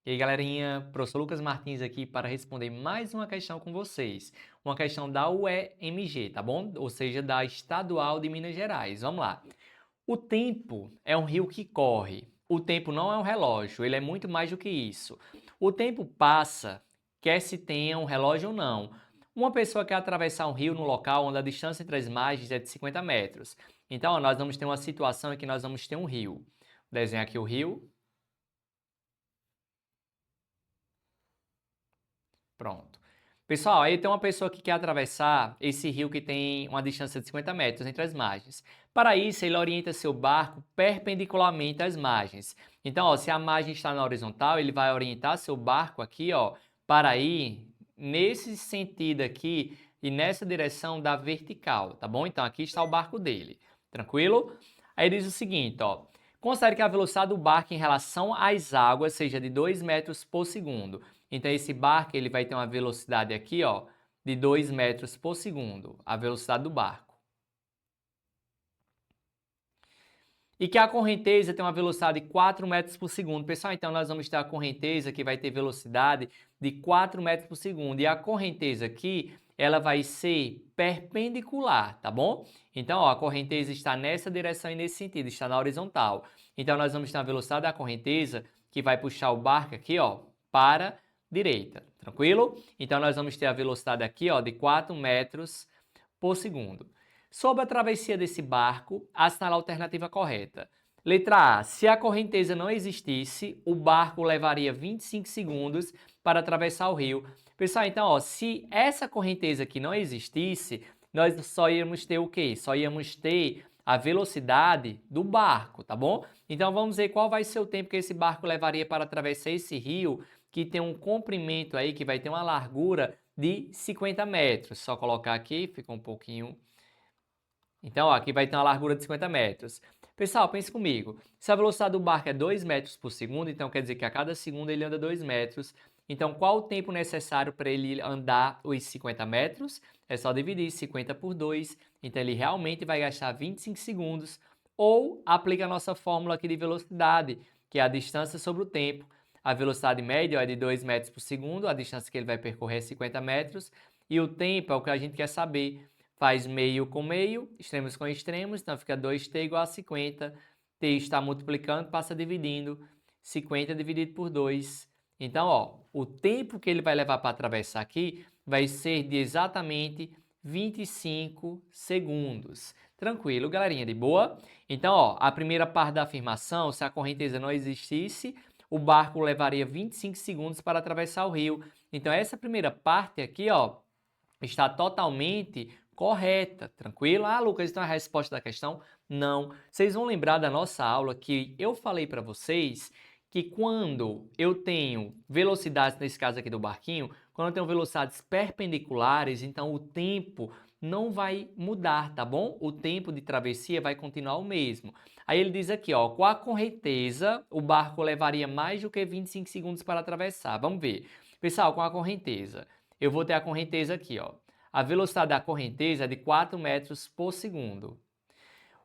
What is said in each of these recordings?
E aí, galerinha, professor Lucas Martins aqui para responder mais uma questão com vocês. Uma questão da UEMG, tá bom? Ou seja, da Estadual de Minas Gerais. Vamos lá. O tempo é um rio que corre. O tempo não é um relógio, ele é muito mais do que isso. O tempo passa, quer se tenha um relógio ou não. Uma pessoa quer atravessar um rio no local onde a distância entre as margens é de 50 metros. Então, ó, nós vamos ter uma situação em que nós vamos ter um rio. Vou desenhar aqui o rio. Pronto. Pessoal, aí tem uma pessoa que quer atravessar esse rio que tem uma distância de 50 metros entre as margens. Para isso, ele orienta seu barco perpendicularmente às margens. Então, ó, se a margem está na horizontal, ele vai orientar seu barco aqui, ó, para ir nesse sentido aqui e nessa direção da vertical, tá bom? Então, aqui está o barco dele. Tranquilo? Aí diz o seguinte, ó. Considere que a velocidade do barco em relação às águas seja de 2 metros por segundo. Então, esse barco ele vai ter uma velocidade aqui, ó, de 2 metros por segundo, a velocidade do barco. E que a correnteza tem uma velocidade de 4 metros por segundo. Pessoal, então nós vamos ter a correnteza que vai ter velocidade de 4 metros por segundo. E a correnteza aqui, ela vai ser perpendicular, tá bom? Então, ó, a correnteza está nessa direção e nesse sentido, está na horizontal. Então, nós vamos ter a velocidade da correnteza que vai puxar o barco aqui, ó, para a direita, tranquilo? Então, nós vamos ter a velocidade aqui, ó, de 4 metros por segundo. Sobre a travessia desse barco, assinale a alternativa correta. Letra A. Se a correnteza não existisse, o barco levaria 25 segundos para atravessar o rio. Pessoal, então, ó, se essa correnteza aqui não existisse, nós só íamos ter o quê? Só íamos ter a velocidade do barco, tá bom? Então, vamos ver qual vai ser o tempo que esse barco levaria para atravessar esse rio, que tem um comprimento aí, que vai ter uma largura de 50 metros. Só colocar aqui, fica um pouquinho. Então, ó, aqui vai ter uma largura de 50 metros. Pessoal, pense comigo. Se a velocidade do barco é 2 metros por segundo, então quer dizer que a cada segundo ele anda 2 metros. Então, qual o tempo necessário para ele andar os 50 metros? É só dividir 50 por 2. Então, ele realmente vai gastar 25 segundos. Ou aplica a nossa fórmula aqui de velocidade, que é a distância sobre o tempo. A velocidade média é de 2 metros por segundo, a distância que ele vai percorrer é 50 metros. E o tempo é o que a gente quer saber. Faz meio com meio, extremos com extremos, então fica 2t igual a 50. T está multiplicando, passa dividindo. 50 dividido por 2. Então, ó, o tempo que ele vai levar para atravessar aqui vai ser de exatamente 25 segundos. Tranquilo, galerinha, de boa? Então, ó, a primeira parte da afirmação, se a correnteza não existisse, o barco levaria 25 segundos para atravessar o rio. Então, essa primeira parte aqui, ó, está totalmente correta, tranquilo? Ah, Lucas, então é a resposta da questão? Não. Vocês vão lembrar da nossa aula que eu falei para vocês que quando eu tenho velocidades, nesse caso aqui do barquinho, quando eu tenho velocidades perpendiculares, então o tempo não vai mudar, tá bom? O tempo de travessia vai continuar o mesmo. Aí ele diz aqui, ó, com a correnteza, o barco levaria mais do que 25 segundos para atravessar. Vamos ver. Pessoal, com a correnteza, eu vou ter a correnteza aqui, ó. A velocidade da correnteza é de 4 metros por segundo.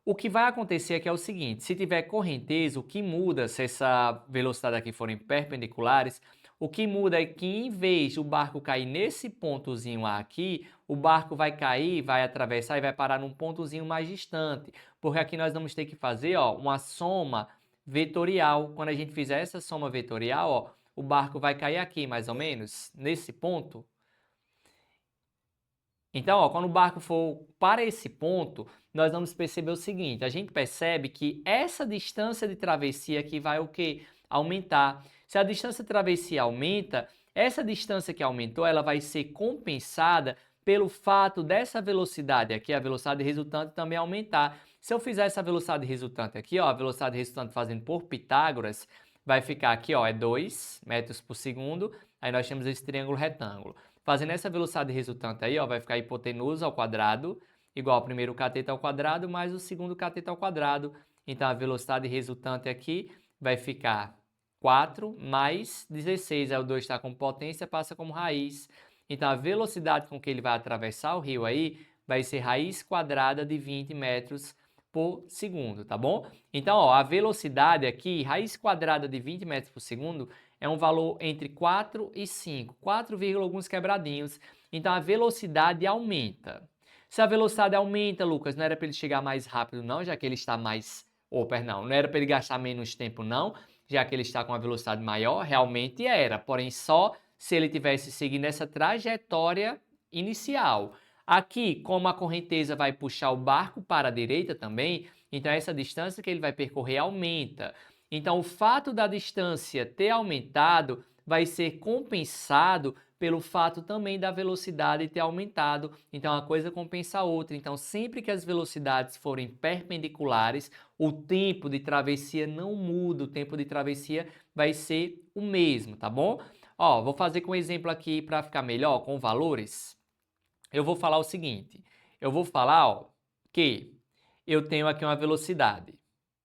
O que vai acontecer aqui é o seguinte, se tiver correnteza, o que muda, se essa velocidade aqui forem perpendiculares, o que muda é que em vez do barco cair nesse pontozinho aqui, o barco vai cair, vai atravessar e vai parar num pontozinho mais distante. Porque aqui nós vamos ter que fazer, ó, uma soma vetorial. Quando a gente fizer essa soma vetorial, ó, o barco vai cair aqui mais ou menos, nesse ponto. Então, ó, quando o barco for para esse ponto, nós vamos perceber o seguinte, a gente percebe que essa distância de travessia aqui vai o quê? Aumentar. Se a distância de travessia aumenta, essa distância que aumentou, ela vai ser compensada pelo fato dessa velocidade aqui, a velocidade resultante também aumentar. Se eu fizer essa velocidade resultante aqui, ó, a velocidade resultante fazendo por Pitágoras, vai ficar aqui, ó, é 2 metros por segundo, aí nós temos esse triângulo retângulo. Fazendo essa velocidade resultante aí, ó, vai ficar a hipotenusa ao quadrado, igual ao primeiro cateto ao quadrado, mais o segundo cateto ao quadrado. Então, a velocidade resultante aqui vai ficar 4 mais 16. Aí o 2 está como potência, passa como raiz. Então, a velocidade com que ele vai atravessar o rio aí vai ser raiz quadrada de 20 metros por segundo, tá bom? Então, ó, a velocidade aqui, raiz quadrada de 20 metros por segundo, é um valor entre 4 e 5, 4, alguns quebradinhos. Então, a velocidade aumenta. Se a velocidade aumenta, Lucas, não era para ele chegar mais rápido não, já que ele está mais... Perdão, não era para ele gastar menos tempo não, já que ele está com uma velocidade maior, realmente era, porém só se ele tivesse seguindo essa trajetória inicial. Aqui, como a correnteza vai puxar o barco para a direita também, então essa distância que ele vai percorrer aumenta. Então, o fato da distância ter aumentado vai ser compensado pelo fato também da velocidade ter aumentado. Então, uma coisa compensa a outra. Então, sempre que as velocidades forem perpendiculares, o tempo de travessia não muda, o tempo de travessia vai ser o mesmo, tá bom? Ó, vou fazer com um exemplo aqui para ficar melhor, com valores. Eu vou falar o seguinte, eu vou falar, ó, que eu tenho aqui uma velocidade,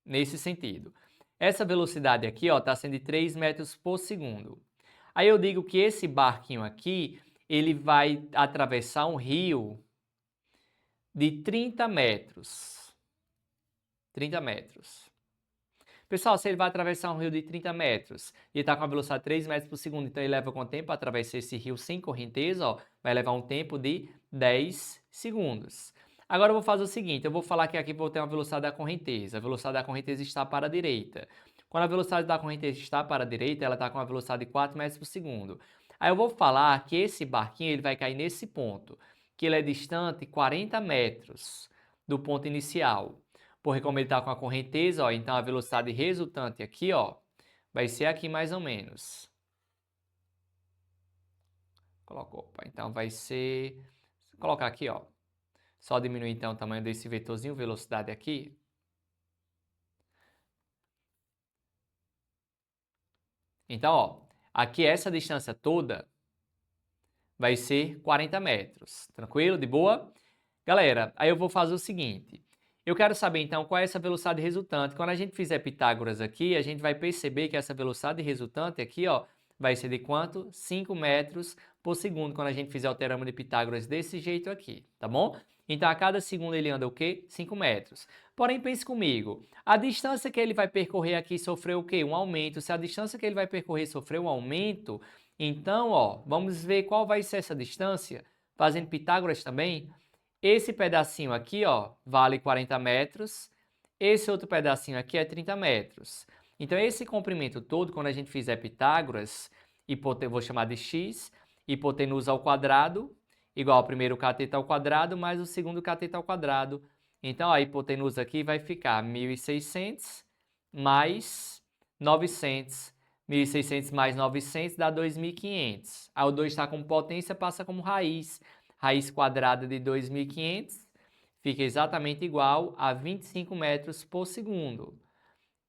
nesse sentido. Essa velocidade aqui, ó, está sendo de 3 metros por segundo. Aí eu digo que esse barquinho aqui, ele vai atravessar um rio de 30 metros. 30 metros. Pessoal, se ele vai atravessar um rio de 30 metros e está com a velocidade de 3 metros por segundo, então ele leva quanto tempo para atravessar esse rio sem correnteza? Ó, vai levar um tempo de 10 segundos. Agora eu vou fazer o seguinte, eu vou falar que aqui vou ter uma velocidade da correnteza. A velocidade da correnteza está para a direita. Quando a velocidade da correnteza está para a direita, ela está com uma velocidade de 4 metros por segundo. Aí eu vou falar que esse barquinho ele vai cair nesse ponto, que ele é distante 40 metros do ponto inicial. Porque como ele está com a correnteza, ó, então a velocidade resultante aqui, ó, vai ser aqui mais ou menos. Opa, então vai ser... Vou colocar aqui, ó. Só diminuir então o tamanho desse vetorzinho, velocidade aqui. Então, ó, aqui essa distância toda vai ser 40 metros. Tranquilo? De boa? Galera, aí eu vou fazer o seguinte. Eu quero saber, então, qual é essa velocidade resultante. Quando a gente fizer Pitágoras aqui, a gente vai perceber que essa velocidade resultante aqui, ó, vai ser de quanto? 5 metros por segundo, quando a gente fizer o teorema de Pitágoras desse jeito aqui, tá bom? Então, a cada segundo ele anda o quê? 5 metros. Porém, pense comigo, a distância que ele vai percorrer aqui sofreu o quê? Um aumento. Se a distância que ele vai percorrer sofreu um aumento, então, ó, vamos ver qual vai ser essa distância, fazendo Pitágoras também. Esse pedacinho aqui, ó, vale 40 metros. Esse outro pedacinho aqui é 30 metros. Então, esse comprimento todo, quando a gente fizer Pitágoras, vou chamar de x, hipotenusa ao quadrado, igual ao primeiro cateto ao quadrado, mais o segundo cateto ao quadrado. Então, a hipotenusa aqui vai ficar 1.600 mais 900. 1.600 mais 900 dá 2.500. Aí o 2 está com potência, passa como raiz. Raiz quadrada de 2.500 fica exatamente igual a 25 metros por segundo.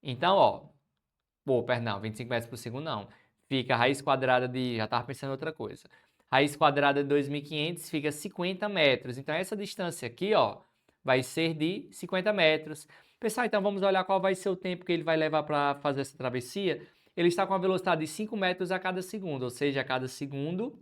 Então, ó, perdão, 25 metros por segundo não. Fica a raiz quadrada de, já estava pensando em outra coisa. Raiz quadrada de 2.500 fica 50 metros. Então, essa distância aqui, ó, vai ser de 50 metros. Pessoal, então vamos olhar qual vai ser o tempo que ele vai levar para fazer essa travessia. Ele está com a velocidade de 5 metros a cada segundo, ou seja, a cada segundo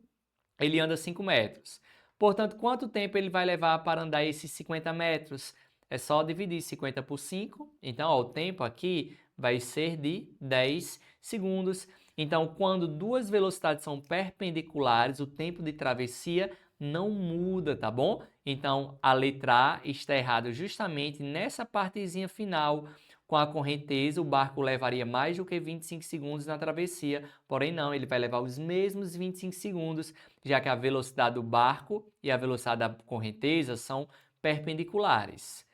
ele anda 5 metros. Portanto, quanto tempo ele vai levar para andar esses 50 metros? É só dividir 50 por 5. Então, ó, o tempo aqui vai ser de 10 segundos. Então, quando duas velocidades são perpendiculares, o tempo de travessia não muda, tá bom? Então, a letra A está errada justamente nessa partezinha final. Com a correnteza, o barco levaria mais do que 25 segundos na travessia, porém não, ele vai levar os mesmos 25 segundos, já que a velocidade do barco e a velocidade da correnteza são perpendiculares.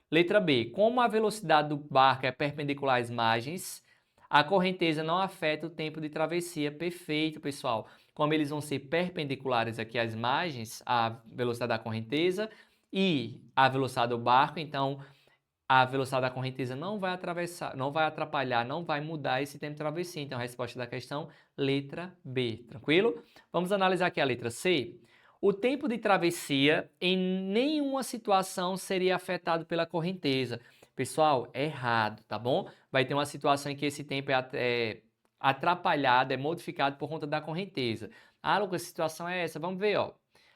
Letra B. Como a velocidade do barco é perpendicular às margens, a correnteza não afeta o tempo de travessia. Perfeito, pessoal. Como eles vão ser perpendiculares aqui às margens, a velocidade da correnteza e a velocidade do barco, então a velocidade da correnteza não vai atravessar, não vai atrapalhar, não vai mudar esse tempo de travessia. Então, a resposta da questão, letra B. Tranquilo? Vamos analisar aqui a letra C. O tempo de travessia em nenhuma situação seria afetado pela correnteza. Pessoal, é errado, tá bom? Vai ter uma situação em que esse tempo é atrapalhado, é modificado por conta da correnteza. Ah, Lucas, a situação é essa? Vamos ver, ó.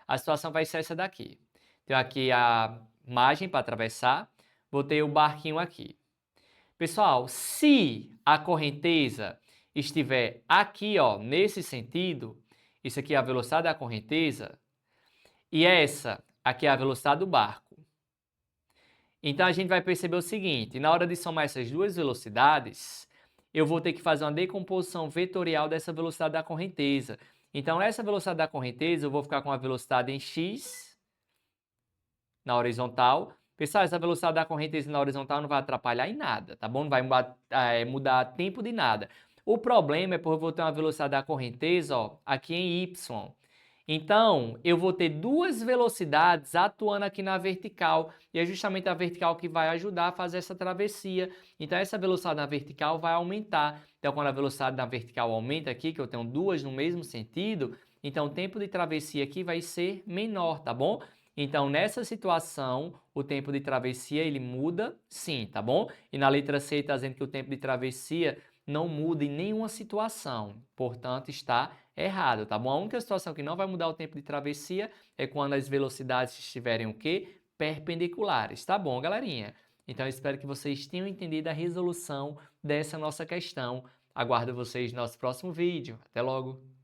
A situação vai ser essa daqui. Tem aqui a margem para atravessar, botei o barquinho aqui. Pessoal, se a correnteza estiver aqui, ó, nesse sentido, isso aqui é a velocidade da correnteza, e essa aqui é a velocidade do barco. Então a gente vai perceber o seguinte, na hora de somar essas duas velocidades, eu vou ter que fazer uma decomposição vetorial dessa velocidade da correnteza. Então essa velocidade da correnteza, eu vou ficar com a velocidade em x na horizontal. Pessoal, essa velocidade da correnteza na horizontal não vai atrapalhar em nada, tá bom? Não vai mudar tempo de nada. O problema é porque eu vou ter uma velocidade da correnteza, ó, aqui em y. Então, eu vou ter duas velocidades atuando aqui na vertical, e é justamente a vertical que vai ajudar a fazer essa travessia. Então, essa velocidade na vertical vai aumentar. Então, quando a velocidade na vertical aumenta aqui, que eu tenho duas no mesmo sentido, então o tempo de travessia aqui vai ser menor, tá bom? Então, nessa situação, o tempo de travessia ele muda sim, tá bom? E na letra C está dizendo que o tempo de travessia não muda em nenhuma situação, portanto está errado, tá bom? A única situação que não vai mudar o tempo de travessia é quando as velocidades estiverem o quê? Perpendiculares, tá bom, galerinha? Então eu espero que vocês tenham entendido a resolução dessa nossa questão. Aguardo vocês no nosso próximo vídeo. Até logo!